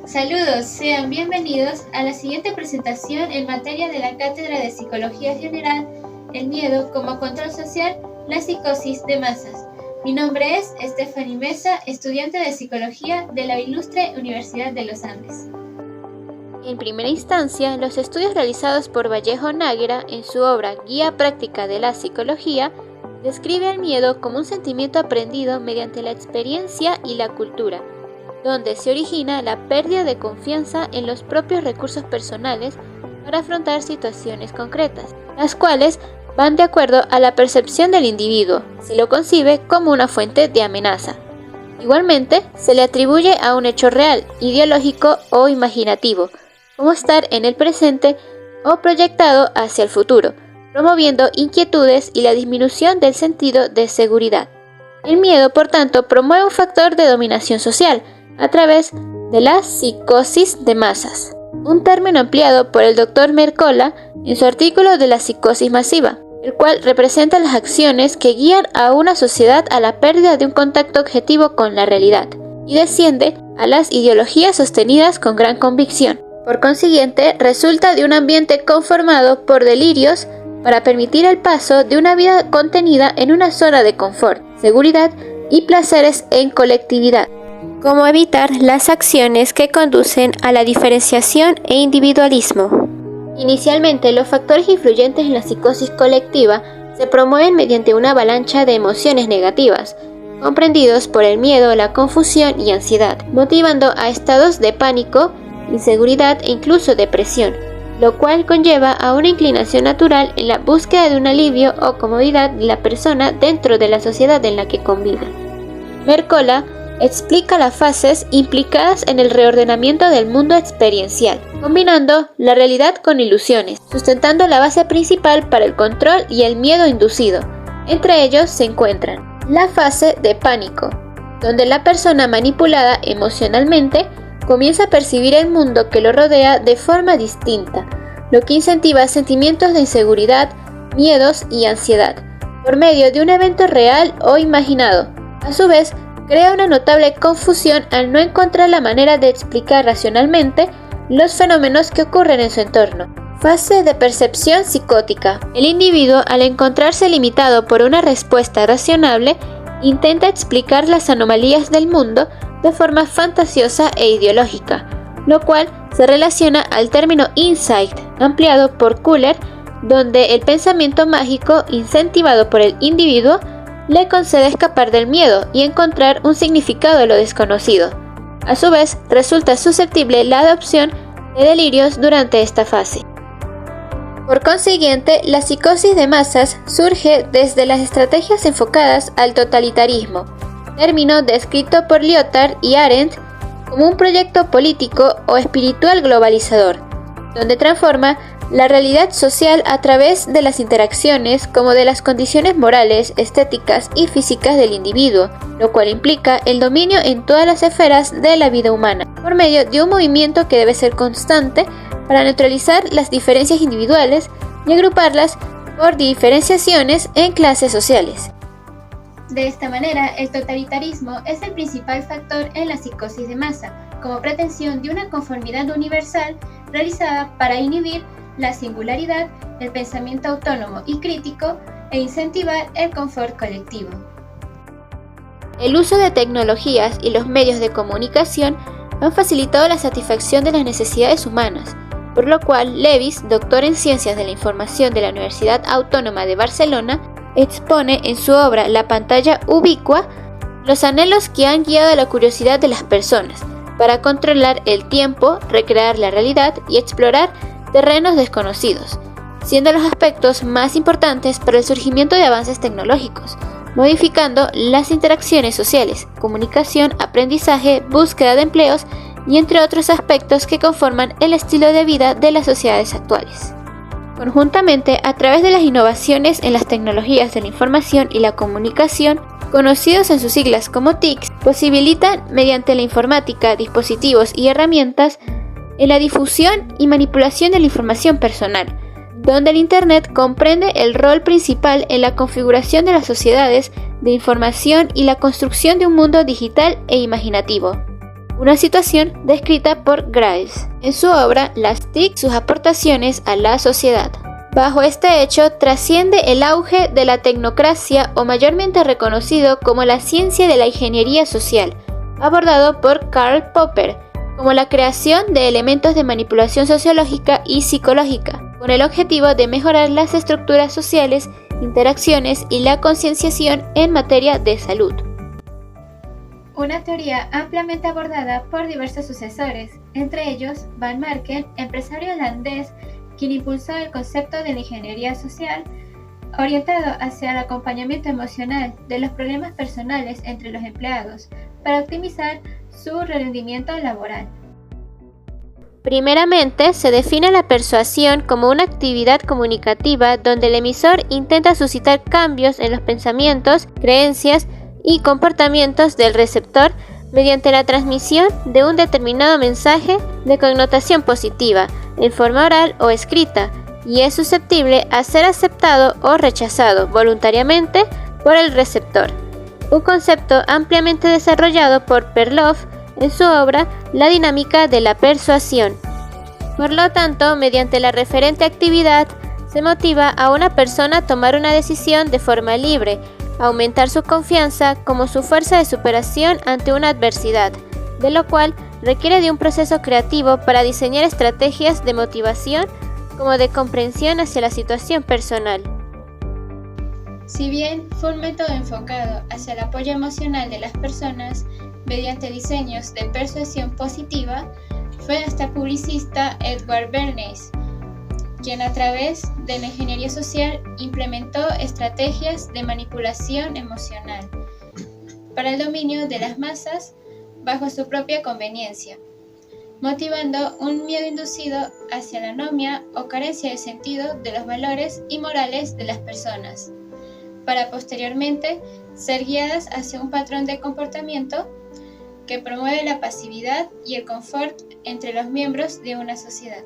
Saludos, sean bienvenidos a la siguiente presentación en materia de la Cátedra de Psicología General, el miedo como control social, la psicosis de masas. Mi nombre es Stephanie Mesa, estudiante de Psicología de la Ilustre Universidad de los Andes. En primera instancia, los estudios realizados por Vallejo Náguera en su obra Guía Práctica de la Psicología describe el miedo como un sentimiento aprendido mediante la experiencia y la cultura, donde se origina la pérdida de confianza en los propios recursos personales para afrontar situaciones concretas, las cuales van de acuerdo a la percepción del individuo, si lo concibe como una fuente de amenaza. Igualmente, se le atribuye a un hecho real, ideológico o imaginativo, como estar en el presente o proyectado hacia el futuro, promoviendo inquietudes y la disminución del sentido de seguridad. El miedo, por tanto, promueve un factor de dominación social, a través de la psicosis de masas, un término empleado por el Dr. Mercola en su artículo de la psicosis masiva, el cual representa las acciones que guían a una sociedad a la pérdida de un contacto objetivo con la realidad, y desciende a las ideologías sostenidas con gran convicción. Por consiguiente, resulta de un ambiente conformado por delirios para permitir el paso de una vida contenida en una zona de confort, seguridad y placeres en colectividad, como evitar las acciones que conducen a la diferenciación e individualismo. Inicialmente, los factores influyentes en la psicosis colectiva se promueven mediante una avalancha de emociones negativas, comprendidos por el miedo, la confusión y ansiedad, motivando a estados de pánico, inseguridad e incluso depresión, lo cual conlleva a una inclinación natural en la búsqueda de un alivio o comodidad de la persona dentro de la sociedad en la que convive. Mercola explica las fases implicadas en el reordenamiento del mundo experiencial, combinando la realidad con ilusiones, sustentando la base principal para el control y el miedo inducido. Entre ellos se encuentran la fase de pánico, donde la persona manipulada emocionalmente comienza a percibir el mundo que lo rodea de forma distinta, lo que incentiva sentimientos de inseguridad, miedos y ansiedad, por medio de un evento real o imaginado. A su vez, crea una notable confusión al no encontrar la manera de explicar racionalmente los fenómenos que ocurren en su entorno. Fase de percepción psicótica. El individuo, al encontrarse limitado por una respuesta razonable, intenta explicar las anomalías del mundo de forma fantasiosa e ideológica, lo cual se relaciona al término insight, ampliado por Kuller, donde el pensamiento mágico, incentivado por el individuo, le concede escapar del miedo y encontrar un significado de lo desconocido. A su vez, resulta susceptible la adopción de delirios durante esta fase. Por consiguiente, la psicosis de masas surge desde las estrategias enfocadas al totalitarismo, término descrito por Lyotard y Arendt como un proyecto político o espiritual globalizador, donde transforma la realidad social a través de las interacciones como de las condiciones morales, estéticas y físicas del individuo, lo cual implica el dominio en todas las esferas de la vida humana, por medio de un movimiento que debe ser constante para neutralizar las diferencias individuales y agruparlas por diferenciaciones en clases sociales. De esta manera, el totalitarismo es el principal factor en la psicosis de masa, como pretensión de una conformidad universal realizada para inhibir la singularidad, el pensamiento autónomo y crítico e incentivar el confort colectivo. El uso de tecnologías y los medios de comunicación han facilitado la satisfacción de las necesidades humanas, por lo cual Lewis, doctor en Ciencias de la Información de la Universidad Autónoma de Barcelona, expone en su obra La pantalla ubicua los anhelos que han guiado la curiosidad de las personas para controlar el tiempo, recrear la realidad y explorar terrenos desconocidos, siendo los aspectos más importantes para el surgimiento de avances tecnológicos, modificando las interacciones sociales, comunicación, aprendizaje, búsqueda de empleos y entre otros aspectos que conforman el estilo de vida de las sociedades actuales. Conjuntamente, a través de las innovaciones en las tecnologías de la información y la comunicación, conocidos en sus siglas como TICs, posibilitan, mediante la informática, dispositivos y herramientas, en la difusión y manipulación de la información personal, donde el Internet comprende el rol principal en la configuración de las sociedades de información y la construcción de un mundo digital e imaginativo. Una situación descrita por Graves en su obra Las TIC, sus aportaciones a la sociedad. Bajo este hecho trasciende el auge de la tecnocracia, o mayormente reconocido como la ciencia de la ingeniería social, abordado por Karl Popper, como la creación de elementos de manipulación sociológica y psicológica, con el objetivo de mejorar las estructuras sociales, interacciones y la concienciación en materia de salud. Una teoría ampliamente abordada por diversos sucesores, entre ellos Van Marken, empresario holandés, quien impulsó el concepto de la ingeniería social, orientado hacia el acompañamiento emocional de los problemas personales entre los empleados, para optimizar su rendimiento laboral. Primeramente, se define la persuasión como una actividad comunicativa donde el emisor intenta suscitar cambios en los pensamientos, creencias y comportamientos del receptor mediante la transmisión de un determinado mensaje de connotación positiva, en forma oral o escrita, y es susceptible a ser aceptado o rechazado voluntariamente por el receptor. Un concepto ampliamente desarrollado por Perloff en su obra La dinámica de la persuasión. Por lo tanto, mediante la referente actividad, se motiva a una persona a tomar una decisión de forma libre, aumentar su confianza como su fuerza de superación ante una adversidad, de lo cual requiere de un proceso creativo para diseñar estrategias de motivación como de comprensión hacia la situación personal. Si bien fue un método enfocado hacia el apoyo emocional de las personas mediante diseños de persuasión positiva, fue hasta el publicista Edward Bernays quien a través de la ingeniería social implementó estrategias de manipulación emocional para el dominio de las masas bajo su propia conveniencia, motivando un miedo inducido hacia la anomia o carencia de sentido de los valores y morales de las personas, para posteriormente ser guiadas hacia un patrón de comportamiento que promueve la pasividad y el confort entre los miembros de una sociedad.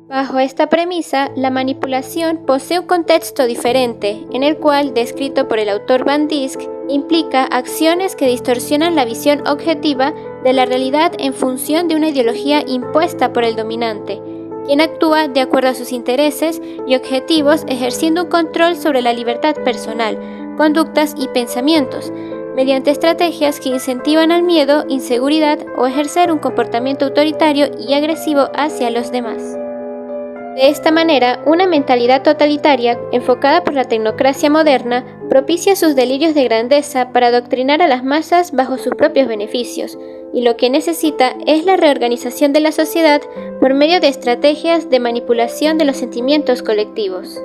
Bajo esta premisa, la manipulación posee un contexto diferente, en el cual, descrito por el autor Van Dijck, implica acciones que distorsionan la visión objetiva de la realidad en función de una ideología impuesta por el dominante, quien actúa de acuerdo a sus intereses y objetivos, ejerciendo un control sobre la libertad personal, conductas y pensamientos, mediante estrategias que incentivan al miedo, inseguridad o ejercer un comportamiento autoritario y agresivo hacia los demás. De esta manera, una mentalidad totalitaria, enfocada por la tecnocracia moderna, propicia sus delirios de grandeza para adoctrinar a las masas bajo sus propios beneficios, y lo que necesita es la reorganización de la sociedad por medio de estrategias de manipulación de los sentimientos colectivos.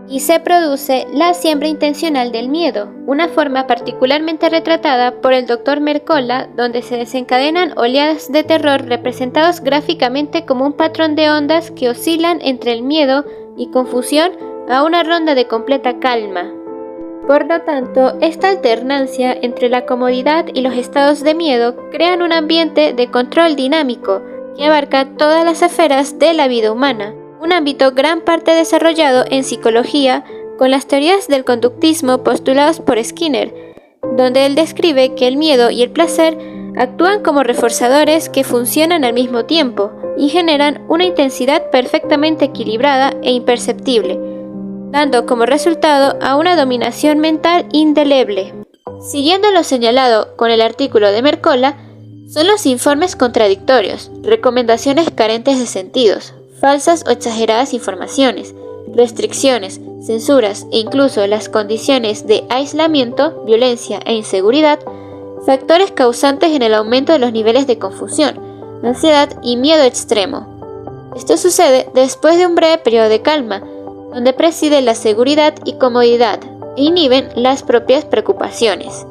Y se produce la siembra intencional del miedo, una forma particularmente retratada por el Dr. Mercola, donde se desencadenan oleadas de terror representados gráficamente como un patrón de ondas que oscilan entre el miedo y confusión a una ronda de completa calma. Por lo tanto, esta alternancia entre la comodidad y los estados de miedo crean un ambiente de control dinámico que abarca todas las esferas de la vida humana. Un ámbito gran parte desarrollado en psicología con las teorías del conductismo postuladas por Skinner, donde él describe que el miedo y el placer actúan como reforzadores que funcionan al mismo tiempo y generan una intensidad perfectamente equilibrada e imperceptible, dando como resultado a una dominación mental indeleble. Siguiendo lo señalado con el artículo de Mercola, son los informes contradictorios, recomendaciones carentes de sentidos, falsas o exageradas informaciones, restricciones, censuras e incluso las condiciones de aislamiento, violencia e inseguridad, factores causantes en el aumento de los niveles de confusión, ansiedad y miedo extremo. Esto sucede después de un breve periodo de calma, donde preside la seguridad y comodidad e inhiben las propias preocupaciones.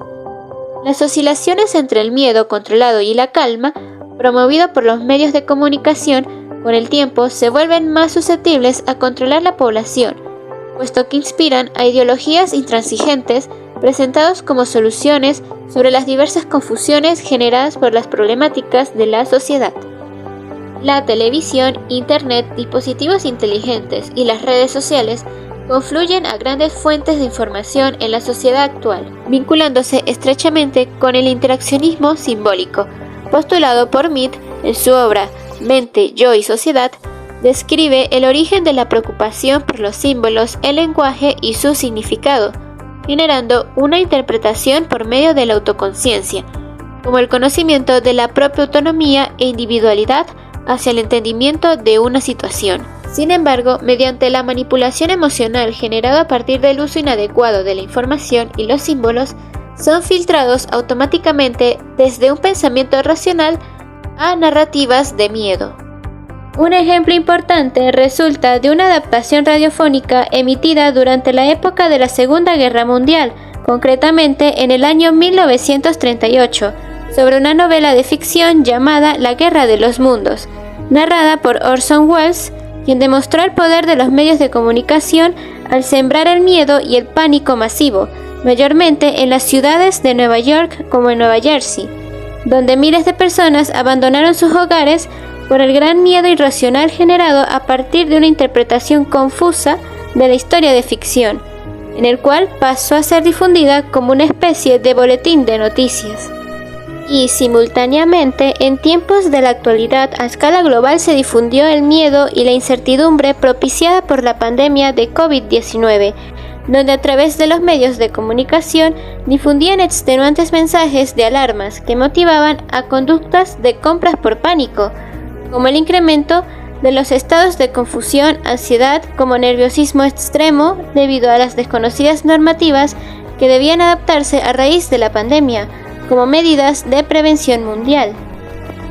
Las oscilaciones entre el miedo controlado y la calma, promovido por los medios de comunicación, con el tiempo se vuelven más susceptibles a controlar la población, puesto que inspiran a ideologías intransigentes presentados como soluciones sobre las diversas confusiones generadas por las problemáticas de la sociedad. La televisión, internet, dispositivos inteligentes y las redes sociales confluyen a grandes fuentes de información en la sociedad actual, vinculándose estrechamente con el interaccionismo simbólico, postulado por Mead en su obra Mente, Yo y Sociedad. Describe el origen de la preocupación por los símbolos, el lenguaje y su significado, generando una interpretación por medio de la autoconciencia, como el conocimiento de la propia autonomía e individualidad hacia el entendimiento de una situación. Sin embargo, mediante la manipulación emocional generada a partir del uso inadecuado de la información y los símbolos, son filtrados automáticamente desde un pensamiento racional a narrativas de miedo. Un ejemplo importante resulta de una adaptación radiofónica emitida durante la época de la Segunda Guerra Mundial, concretamente en el año 1938, sobre una novela de ficción llamada La Guerra de los Mundos, narrada por Orson Welles, quien demostró el poder de los medios de comunicación al sembrar el miedo y el pánico masivo, mayormente en las ciudades de Nueva York como en Nueva Jersey, donde miles de personas abandonaron sus hogares por el gran miedo irracional generado a partir de una interpretación confusa de la historia de ficción, en el cual pasó a ser difundida como una especie de boletín de noticias. Y simultáneamente, en tiempos de la actualidad, a escala global se difundió el miedo y la incertidumbre propiciada por la pandemia de COVID-19, donde a través de los medios de comunicación difundían extenuantes mensajes de alarmas que motivaban a conductas de compras por pánico, como el incremento de los estados de confusión, ansiedad, como nerviosismo extremo debido a las desconocidas normativas que debían adaptarse a raíz de la pandemia, como medidas de prevención mundial.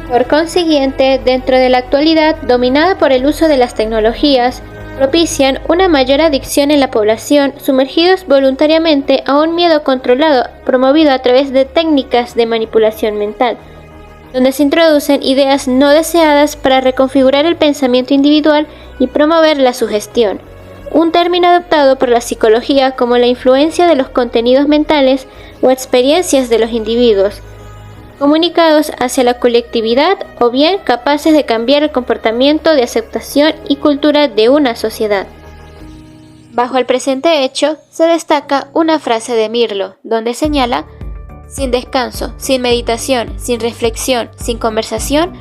Por consiguiente, dentro de la actualidad dominada por el uso de las tecnologías, propician una mayor adicción en la población, sumergidos voluntariamente a un miedo controlado promovido a través de técnicas de manipulación mental, donde se introducen ideas no deseadas para reconfigurar el pensamiento individual y promover la sugestión, un término adoptado por la psicología como la influencia de los contenidos mentales o experiencias de los individuos, comunicados hacia la colectividad o bien capaces de cambiar el comportamiento de aceptación y cultura de una sociedad. Bajo el presente hecho, se destaca una frase de Mirlo, donde señala: sin descanso, sin meditación, sin reflexión, sin conversación,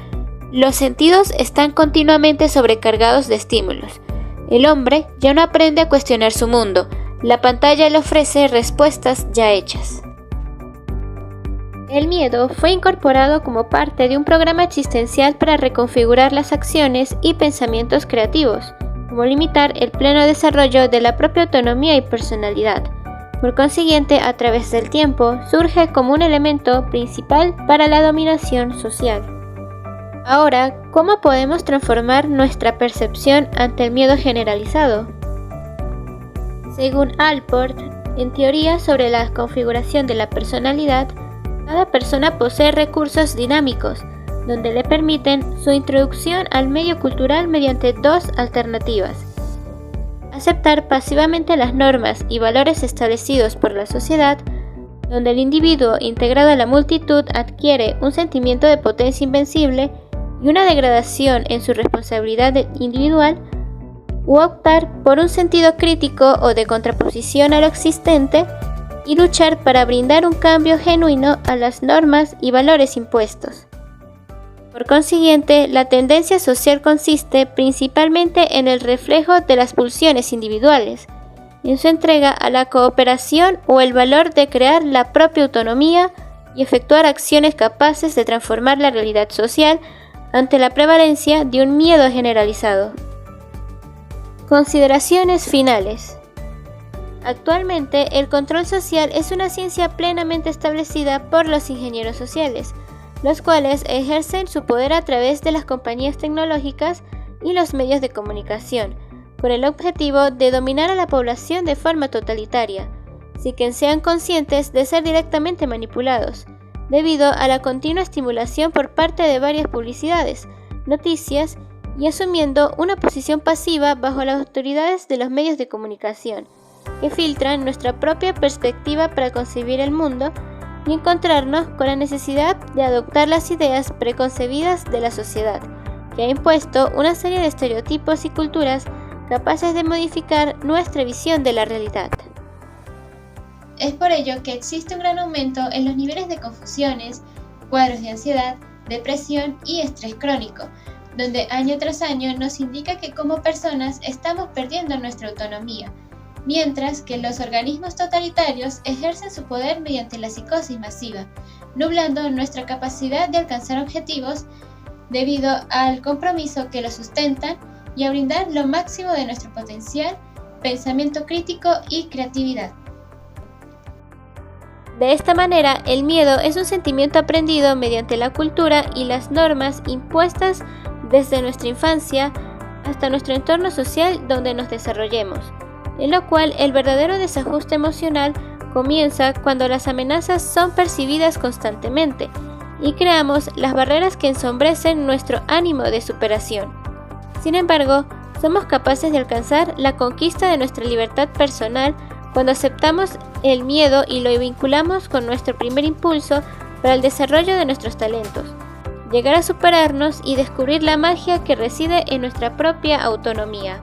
los sentidos están continuamente sobrecargados de estímulos. El hombre ya no aprende a cuestionar su mundo, la pantalla le ofrece respuestas ya hechas. El miedo fue incorporado como parte de un programa existencial para reconfigurar las acciones y pensamientos creativos, como limitar el pleno desarrollo de la propia autonomía y personalidad. Por consiguiente, a través del tiempo, surge como un elemento principal para la dominación social. Ahora, ¿cómo podemos transformar nuestra percepción ante el miedo generalizado? Según Allport, en teoría sobre la configuración de la personalidad, cada persona posee recursos dinámicos, donde le permiten su introducción al medio cultural mediante dos alternativas: aceptar pasivamente las normas y valores establecidos por la sociedad, donde el individuo integrado a la multitud adquiere un sentimiento de potencia invencible y una degradación en su responsabilidad individual, u optar por un sentido crítico o de contraposición a lo existente y luchar para brindar un cambio genuino a las normas y valores impuestos. Por consiguiente, la tendencia social consiste principalmente en el reflejo de las pulsiones individuales, en su entrega a la cooperación o el valor de crear la propia autonomía y efectuar acciones capaces de transformar la realidad social ante la prevalencia de un miedo generalizado. Consideraciones finales. Actualmente, el control social es una ciencia plenamente establecida por los ingenieros sociales, los cuales ejercen su poder a través de las compañías tecnológicas y los medios de comunicación, con el objetivo de dominar a la población de forma totalitaria, sin que sean conscientes de ser directamente manipulados, debido a la continua estimulación por parte de varias publicidades, noticias y asumiendo una posición pasiva bajo las autoridades de los medios de comunicación, que filtran nuestra propia perspectiva para concebir el mundo y encontrarnos con la necesidad de adoptar las ideas preconcebidas de la sociedad, que ha impuesto una serie de estereotipos y culturas capaces de modificar nuestra visión de la realidad. Es por ello que existe un gran aumento en los niveles de confusiones, cuadros de ansiedad, depresión y estrés crónico, donde año tras año nos indica que como personas estamos perdiendo nuestra autonomía, mientras que los organismos totalitarios ejercen su poder mediante la psicosis masiva, nublando nuestra capacidad de alcanzar objetivos debido al compromiso que los sustentan y a brindar lo máximo de nuestro potencial, pensamiento crítico y creatividad. De esta manera, el miedo es un sentimiento aprendido mediante la cultura y las normas impuestas desde nuestra infancia hasta nuestro entorno social donde nos desarrollemos, en lo cual el verdadero desajuste emocional comienza cuando las amenazas son percibidas constantemente y creamos las barreras que ensombrecen nuestro ánimo de superación. Sin embargo, somos capaces de alcanzar la conquista de nuestra libertad personal cuando aceptamos el miedo y lo vinculamos con nuestro primer impulso para el desarrollo de nuestros talentos, llegar a superarnos y descubrir la magia que reside en nuestra propia autonomía.